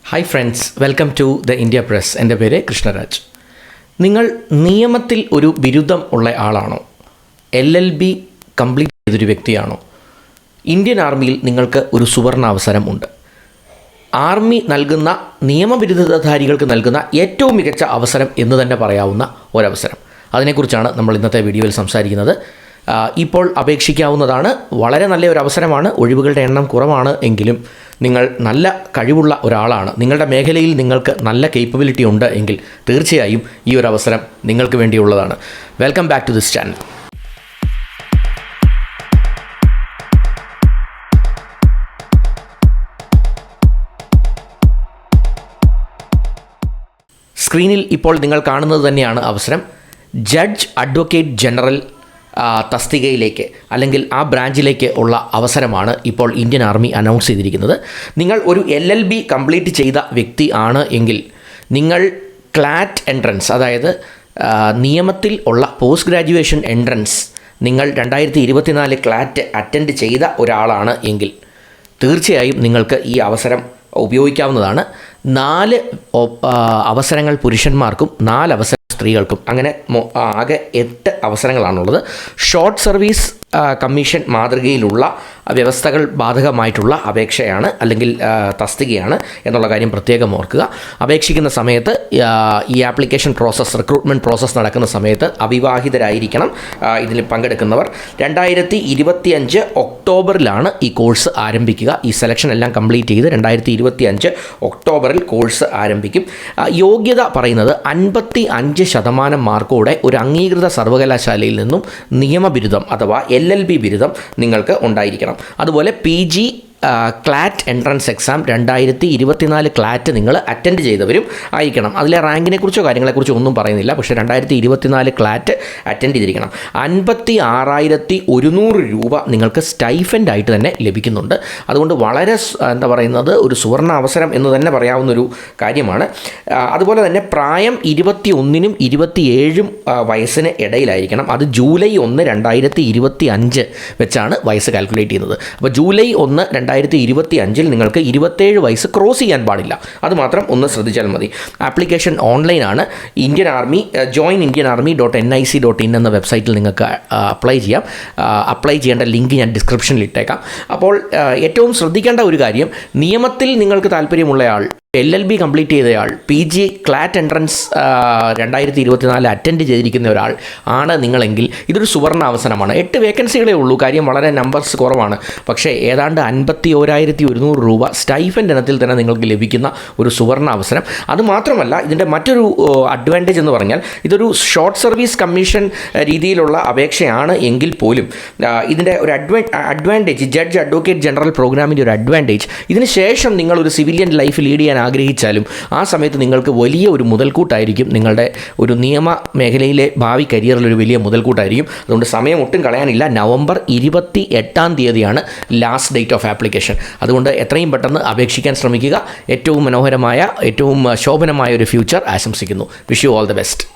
Hi friends, welcome to the India Press. എൻ്റെ പേര് കൃഷ്ണരാജ്. നിങ്ങൾ നിയമത്തിൽ ഒരു ബിരുദം ഉള്ള ആളാണോ? LLB കംപ്ലീറ്റ് ചെയ്തൊരു വ്യക്തിയാണോ? ഇന്ത്യൻ ആർമിയിൽ നിങ്ങൾക്ക് ഒരു സുവർണാവസരം ഉണ്ട്. ആർമി നൽകുന്ന നിയമബിരുദധാരികൾക്ക് നൽകുന്ന ഏറ്റവും മികച്ച അവസരം എന്ന് തന്നെ പറയാവുന്ന ഒരവസരം. അതിനെക്കുറിച്ചാണ് നമ്മൾ ഇന്നത്തെ വീഡിയോയിൽ സംസാരിക്കുന്നത്. ഇപ്പോൾ അപേക്ഷിക്കാവുന്നതാണ്. വളരെ നല്ല ഒരു അവസരമാണ്. ഒഴിവുകളുടെ എണ്ണം കുറവാണ് എങ്കിലും നിങ്ങൾ നല്ല കഴിവുള്ള ഒരാളാണ്, നിങ്ങളുടെ മേഖലയിൽ നിങ്ങൾക്ക് നല്ല കേപ്പബിലിറ്റി ഉണ്ട് എങ്കിൽ തീർച്ചയായും ഈ ഒരു അവസരം നിങ്ങൾക്ക് വേണ്ടിയുള്ളതാണ്. Welcome back to this channel. സ്ക്രീനിൽ ഇപ്പോൾ നിങ്ങൾ കാണുന്നത് തന്നെയാണ് അവസരം. ജഡ്ജ് അഡ്വക്കേറ്റ് ജനറൽ തസ്തികയിലേക്ക് അല്ലെങ്കിൽ ആ ബ്രാഞ്ചിലേക്ക് ഉള്ള അവസരമാണ് ഇപ്പോൾ ഇന്ത്യൻ ആർമി അനൗൺസ് ചെയ്തിരിക്കുന്നത്. നിങ്ങൾ ഒരു LLB കംപ്ലീറ്റ് ചെയ്ത വ്യക്തി ആണ് എങ്കിൽ നിങ്ങൾ ക്ലാറ്റ് എൻട്രൻസ്, അതായത് നിയമത്തിൽ ഉള്ള പോസ്റ്റ് ഗ്രാജുവേഷൻ എൻട്രൻസ് നിങ്ങൾ 2024 ക്ലാറ്റ് അറ്റൻഡ് ചെയ്ത ഒരാളാണ് എങ്കിൽ തീർച്ചയായും നിങ്ങൾക്ക് ഈ അവസരം ഉപയോഗിക്കാവുന്നതാണ്. 4 അവസരങ്ങൾ പുരുഷന്മാർക്കും 4 അവസരം സ്ത്രീകൾക്കും, അങ്ങനെ ആകെ 8 അവസരങ്ങളാണുള്ളത്. ഷോർട്ട് സർവീസ് കമ്മീഷൻ മാതൃകയിലുള്ള വ്യവസ്ഥകൾ ബാധകമായിട്ടുള്ള അപേക്ഷയാണ് അല്ലെങ്കിൽ തസ്തികയാണ് എന്നുള്ള കാര്യം പ്രത്യേകം ഓർക്കുക. അപേക്ഷിക്കുന്ന സമയത്ത് ഈ ആപ്ലിക്കേഷൻ പ്രോസസ്സ്, റിക്രൂട്ട്മെൻറ്റ് പ്രോസസ്സ് നടക്കുന്ന സമയത്ത് അവിവാഹിതരായിരിക്കണം ഇതിൽ പങ്കെടുക്കുന്നവർ. 2025 ഒക്ടോബറിലാണ് ഈ കോഴ്സ് ആരംഭിക്കുക. ഈ സെലക്ഷൻ എല്ലാം കംപ്ലീറ്റ് ചെയ്ത് 2025 ഒക്ടോബറിൽ കോഴ്സ് ആരംഭിക്കും. യോഗ്യത പറയുന്നത് 55% മാർക്കോടെ ഒരു അംഗീകൃത സർവകലാശാലയിൽ നിന്നും നിയമബിരുദം അഥവാ LLB ബിരുദം നിങ്ങൾക്ക് ഉണ്ടായിരിക്കണം. അതുപോലെ PG ക്ലാറ്റ് എൻട്രൻസ് എക്സാം 2024 ക്ലാറ്റ് നിങ്ങൾ അറ്റൻഡ് ചെയ്തവരും ആയിരിക്കണം. അതിലെ റാങ്കിനെക്കുറിച്ചോ കാര്യങ്ങളെക്കുറിച്ചോ ഒന്നും പറയുന്നില്ല, പക്ഷേ 2024 ക്ലാറ്റ് അറ്റൻഡ് ചെയ്തിരിക്കണം. 56,100 രൂപ നിങ്ങൾക്ക് സ്റ്റൈഫൻഡ് ആയിട്ട് തന്നെ ലഭിക്കുന്നുണ്ട്. അതുകൊണ്ട് വളരെ ഒരു സുവർണ അവസരം എന്ന് തന്നെ പറയാവുന്നൊരു കാര്യമാണ്. അതുപോലെ തന്നെ പ്രായം 21-നും 27 വയസ്സിന് ഇടയിലായിരിക്കണം. അത് ജൂലൈ 1, 2025 വെച്ചാണ് വയസ്സ് കാൽക്കുലേറ്റ് ചെയ്യുന്നത്. അപ്പോൾ ജൂലൈ 1, 2025 നിങ്ങൾക്ക് 27 വയസ്സ് ക്രോസ് ചെയ്യാൻ പാടില്ല. അതുമാത്രം ഒന്ന് ശ്രദ്ധിച്ചാൽ മതി. ആപ്ലിക്കേഷൻ ഓൺലൈനാണ്. ഇന്ത്യൻ ആർമി joinindianarmy.nic.in എന്ന വെബ്സൈറ്റിൽ നിങ്ങൾക്ക് അപ്ലൈ ചെയ്യാം. അപ്ലൈ ചെയ്യേണ്ട ലിങ്ക് ഞാൻ ഡിസ്ക്രിപ്ഷനിൽ ഇട്ടേക്കാം. അപ്പോൾ ഏറ്റവും ശ്രദ്ധിക്കേണ്ട ഒരു കാര്യം, നിയമത്തിൽ നിങ്ങൾക്ക് താല്പര്യമുള്ളയാൾ, LLB complete ചെയ്തയാൾ, PG ക്ലാറ്റ് entrance 2024 attend ചെയ്തിരിക്കുന്ന ഒരാൾ ആണ് നിങ്ങളെങ്കിൽ ഇതൊരു സുവർണ അവസരമാണ്. 8 വേക്കൻസികളേ ഉള്ളൂ. കാര്യം വളരെ നമ്പേഴ്സ് കുറവാണ്. പക്ഷേ ഏതാണ്ട് 51,100 രൂപ സ്റ്റൈഫൻഡ് ഇനത്തിൽ തന്നെ നിങ്ങൾക്ക് ലഭിക്കുന്ന ഒരു സുവർണ അവസരം. അതുമാത്രമല്ല, ഇതിൻ്റെ മറ്റൊരു അഡ്വാൻറ്റേജ് എന്ന് പറഞ്ഞാൽ ഇതൊരു ഷോർട്ട് സർവീസ് കമ്മീഷൻ രീതിയിലുള്ള അപേക്ഷയാണ് എങ്കിൽ പോലും ഇതിൻ്റെ ഒരു അഡ്വാൻറ്റേജ്, ജഡ്ജ് അഡ്വക്കേറ്റ് ജനറൽ പ്രോഗ്രാമിൻ്റെ ഒരു അഡ്വാൻറ്റേജ്, ഇതിന് ശേഷം നിങ്ങളൊരു സിവിലിയൻ ലൈഫ് ലീഡ് ചെയ്യാൻ ആഗ്രഹിച്ചാലും ആ സമയത്ത് നിങ്ങൾക്ക് വലിയ ഒരു മുതൽക്കൂട്ടായിരിക്കും. നിങ്ങളുടെ ഒരു നിയമ മേഖലയിലെ ഭാവി കരിയറിലൊരു വലിയ മുതൽക്കൂട്ടായിരിക്കും. അതുകൊണ്ട് സമയം ഒട്ടും കളയാനില്ല. November 28 last date of application. അതുകൊണ്ട് എത്രയും പെട്ടെന്ന് അപേക്ഷിക്കാൻ ശ്രമിക്കുക. ഏറ്റവും മനോഹരമായ, ഏറ്റവും ശോഭനമായ ഒരു ഫ്യൂച്ചർ ആശംസിക്കുന്നു. Wish you all the best.